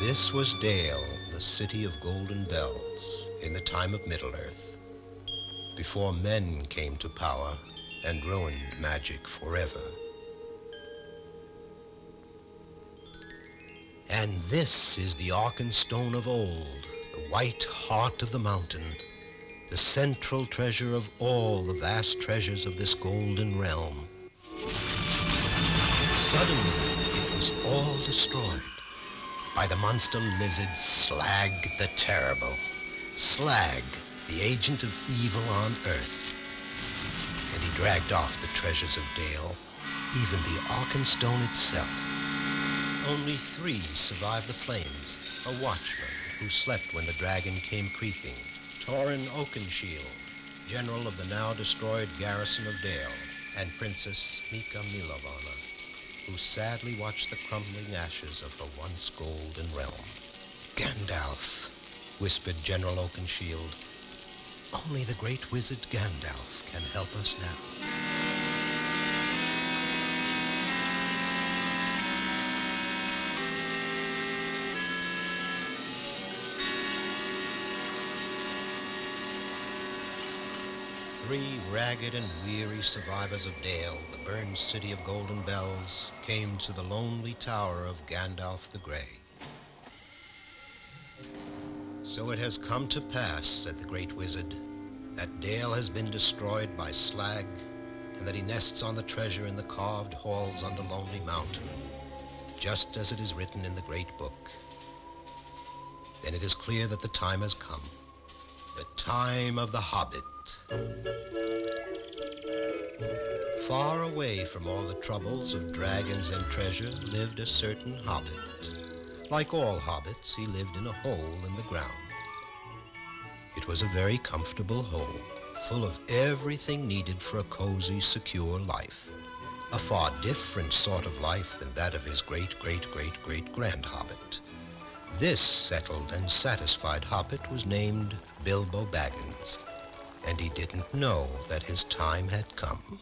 This was Dale, the city of golden bells, in the time of Middle-earth, before men came to power and ruined magic forever. And this is the Arkenstone of old, the white heart of the mountain, the central treasure of all the vast treasures of this golden realm. Suddenly, it was all destroyed by the monster lizard Slag the Terrible. Slag, the agent of evil on Earth. And he dragged off the treasures of Dale, even the Arkenstone itself. Only 3 survived the flames. A watchman who slept when the dragon came creeping, Torin Oakenshield, general of the now destroyed garrison of Dale, and Princess Mika Milovana, who sadly watched the crumbling ashes of her once golden realm. Gandalf, whispered General Oakenshield. Only the great wizard Gandalf can help us now. 3 ragged and weary survivors of Dale, the burned city of golden bells, came to the lonely tower of Gandalf the Grey. So it has come to pass, said the great wizard, that Dale has been destroyed by Slag, and that he nests on the treasure in the carved halls under Lonely Mountain, just as it is written in the great book. Then it is clear that the time has come, the time of the Hobbit. Far away from all the troubles of dragons and treasure lived a certain hobbit. Like all hobbits, he lived in a hole in the ground. It was a very comfortable hole, full of everything needed for a cozy, secure life. A far different sort of life than that of his great-great-great-great-grand hobbit. This settled and satisfied hobbit was named Bilbo Baggins, and he didn't know that his time had come.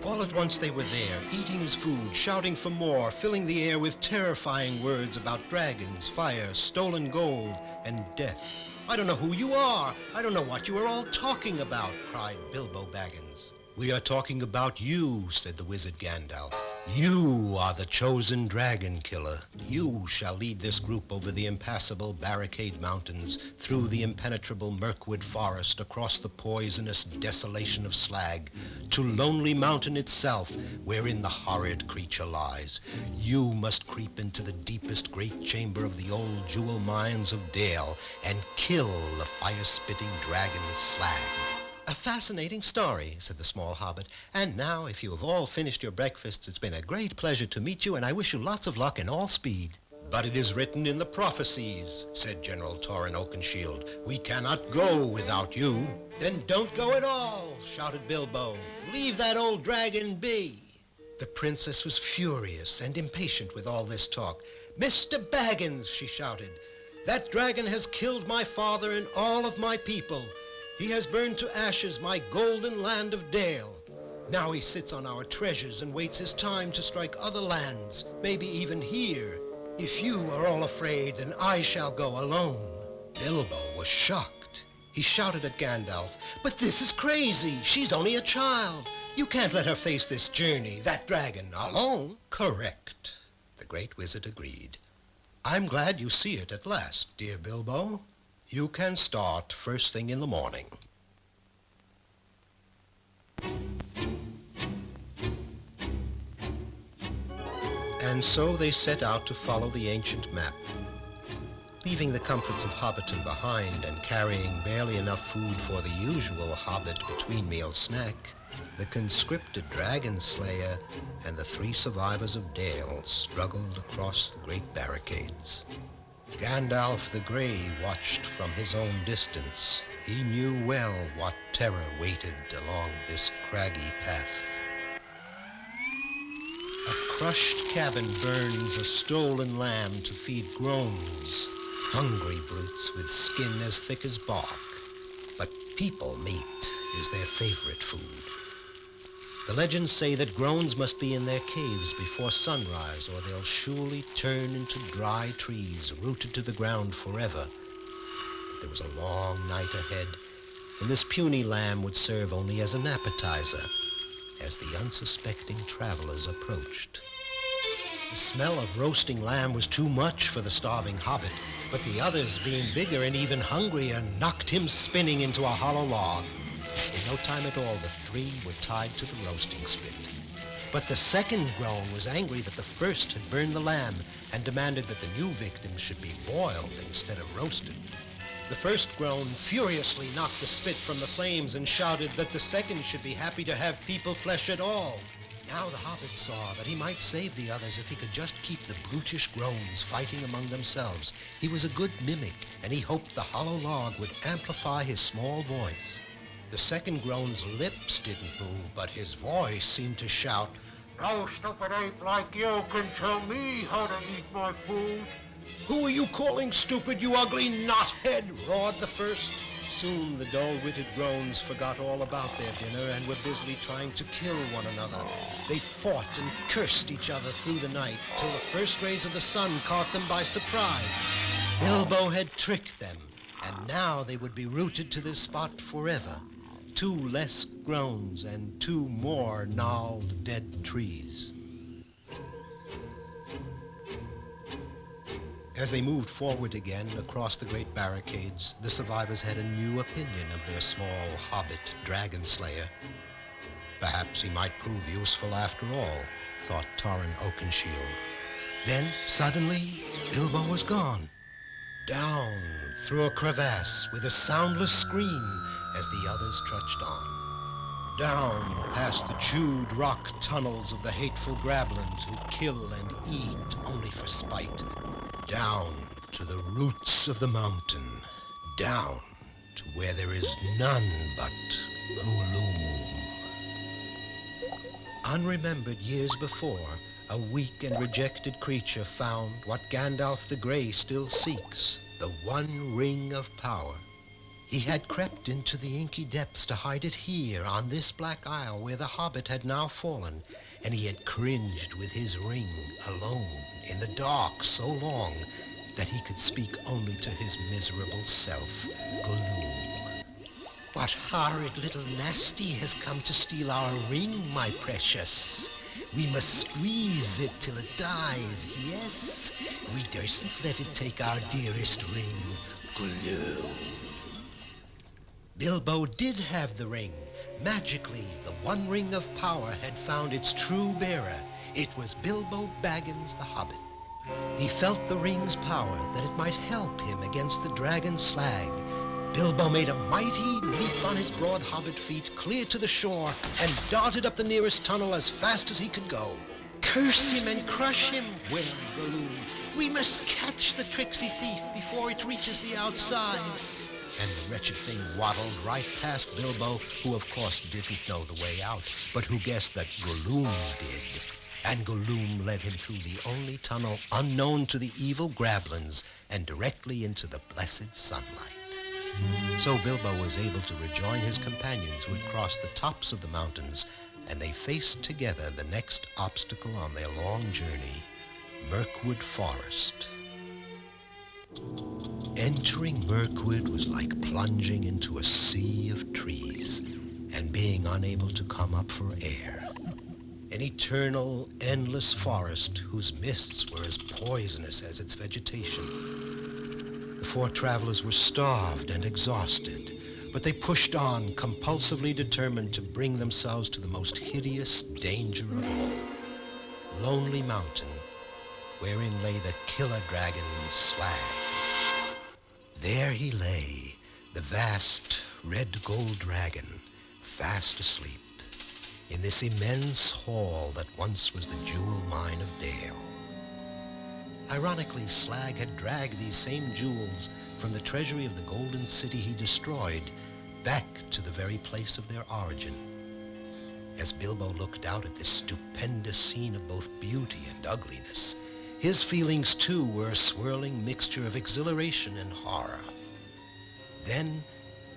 All at once they were there, eating his food, shouting for more, filling the air with terrifying words about dragons, fire, stolen gold, and death. I don't know who you are. I don't know what you are all talking about, cried Bilbo Baggins. We are talking about you, said the wizard Gandalf. You are the chosen dragon killer. You shall lead this group over the impassable barricade mountains, through the impenetrable Mirkwood forest, across the poisonous desolation of Slag, to Lonely Mountain itself, wherein the horrid creature lies. You must creep into the deepest great chamber of the old jewel mines of Dale and kill the fire-spitting dragon Slag. A fascinating story, said the small hobbit. And now, if you have all finished your breakfasts, it's been a great pleasure to meet you, and I wish you lots of luck and all speed. But it is written in the prophecies, said General Torin Oakenshield. We cannot go without you. Then don't go at all, shouted Bilbo. Leave that old dragon be. The princess was furious and impatient with all this talk. Mr. Baggins, she shouted, that dragon has killed my father and all of my people. He has burned to ashes my golden land of Dale. Now he sits on our treasures and waits his time to strike other lands, maybe even here. If you are all afraid, then I shall go alone. Bilbo was shocked. He shouted at Gandalf, but this is crazy. She's only a child. You can't let her face this journey, that dragon, alone. Correct, the great wizard agreed. I'm glad you see it at last, dear Bilbo. You can start first thing in the morning. And so they set out to follow the ancient map. Leaving the comforts of Hobbiton behind and carrying barely enough food for the usual Hobbit between-meal snack, the conscripted dragon slayer and the 3 survivors of Dale struggled across the great barricades. Gandalf the Grey watched from his own distance. He knew well what terror waited along this craggy path. A crushed cabin burns a stolen lamb to feed groans, hungry brutes with skin as thick as bark. But people meat is their favorite food. The legends say that groans must be in their caves before sunrise, or they'll surely turn into dry trees rooted to the ground forever. But there was a long night ahead, and this puny lamb would serve only as an appetizer as the unsuspecting travelers approached. The smell of roasting lamb was too much for the starving hobbit, but the others, being bigger and even hungrier, knocked him spinning into a hollow log. In no time at all, the three were tied to the roasting spit. But the second groan was angry that the first had burned the lamb and demanded that the new victim should be boiled instead of roasted. The first groan furiously knocked the spit from the flames and shouted that the second should be happy to have people flesh at all. Now the hobbit saw that he might save the others if he could just keep the brutish groans fighting among themselves. He was a good mimic, and he hoped the hollow log would amplify his small voice. The second groan's lips didn't move, but his voice seemed to shout, "No stupid ape like you can tell me how to eat my food." "Who are you calling stupid, you ugly knothead?" roared the first. Soon the dull-witted groans forgot all about their dinner and were busily trying to kill one another. They fought and cursed each other through the night till the first rays of the sun caught them by surprise. Bilbo had tricked them, and now they would be rooted to this spot forever. 2 less groans and 2 more gnarled dead trees. As they moved forward again across the great barricades, the survivors had a new opinion of their small hobbit dragon slayer. Perhaps he might prove useful after all, thought Torrin Oakenshield. Then, suddenly, Bilbo was gone. Down through a crevasse with a soundless scream as the others trudged on. Down past the chewed rock tunnels of the hateful grablins who kill and eat only for spite. Down to the roots of the mountain. Down to where there is none but gloom. Unremembered years before, a weak and rejected creature found what Gandalf the Grey still seeks, the one ring of power. He had crept into the inky depths to hide it here on this black isle where the hobbit had now fallen, and he had cringed with his ring alone in the dark so long that he could speak only to his miserable self, Gloom. "What horrid little nasty has come to steal our ring, my precious? We must squeeze it till it dies, yes? We durstn't let it take our dearest ring, Gloom." Bilbo did have the ring. Magically, the one ring of power had found its true bearer. It was Bilbo Baggins the Hobbit. He felt the ring's power, that it might help him against the dragon Slag. Bilbo made a mighty leap on his broad hobbit feet, clear to the shore, and darted up the nearest tunnel as fast as he could go. "Curse him and crush him," wailed Gloom. "We must catch the tricksy thief before it reaches the outside." And the wretched thing waddled right past Bilbo, who of course didn't know the way out, but who guessed that Gloom did. And Gloom led him through the only tunnel unknown to the evil grablins and directly into the blessed sunlight. So Bilbo was able to rejoin his companions who had crossed the tops of the mountains, and they faced together the next obstacle on their long journey, Mirkwood Forest. Entering Mirkwood was like plunging into a sea of trees and being unable to come up for air. An eternal, endless forest whose mists were as poisonous as its vegetation. The 4 travelers were starved and exhausted, but they pushed on, compulsively determined to bring themselves to the most hideous danger of all. Lonely Mountain, wherein lay the killer dragon Slag. There he lay, the vast red gold dragon, fast asleep, in this immense hall that once was the jewel mine of Dale. Ironically, Slag had dragged these same jewels from the treasury of the Golden City he destroyed back to the very place of their origin. As Bilbo looked out at this stupendous scene of both beauty and ugliness, his feelings too were a swirling mixture of exhilaration and horror. Then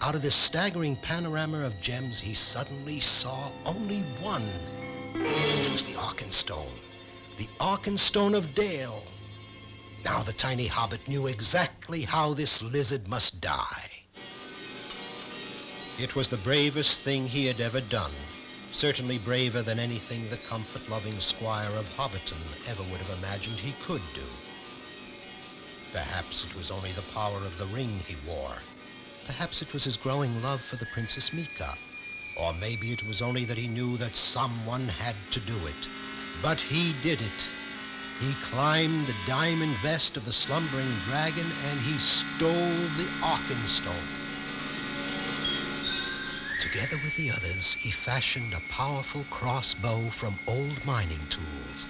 out of this staggering panorama of gems, he suddenly saw only one. It was the Arkenstone. The Arkenstone of Dale. Now the tiny hobbit knew exactly how this lizard must die. It was the bravest thing he had ever done, certainly braver than anything the comfort-loving squire of Hobbiton ever would have imagined he could do. Perhaps it was only the power of the ring he wore. Perhaps it was his growing love for the Princess Mika. Or maybe it was only that he knew that someone had to do it. But he did it. He climbed the diamond vest of the slumbering dragon and he stole the Arkenstone. Together with the others, he fashioned a powerful crossbow from old mining tools.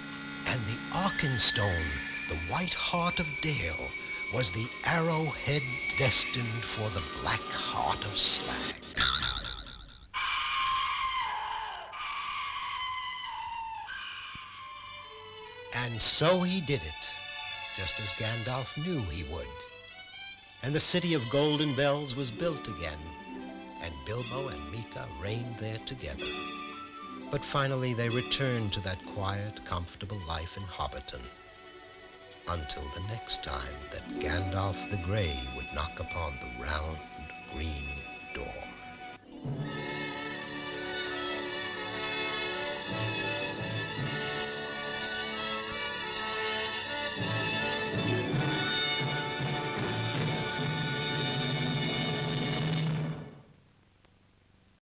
And the Arkenstone, the white heart of Dale, was the arrowhead destined for the black heart of Slag. And so he did it, just as Gandalf knew he would. And the city of Golden Bells was built again, and Bilbo and Mika reigned there together. But finally they returned to that quiet, comfortable life in Hobbiton, until the next time that Gandalf the Grey would knock upon the round, green door.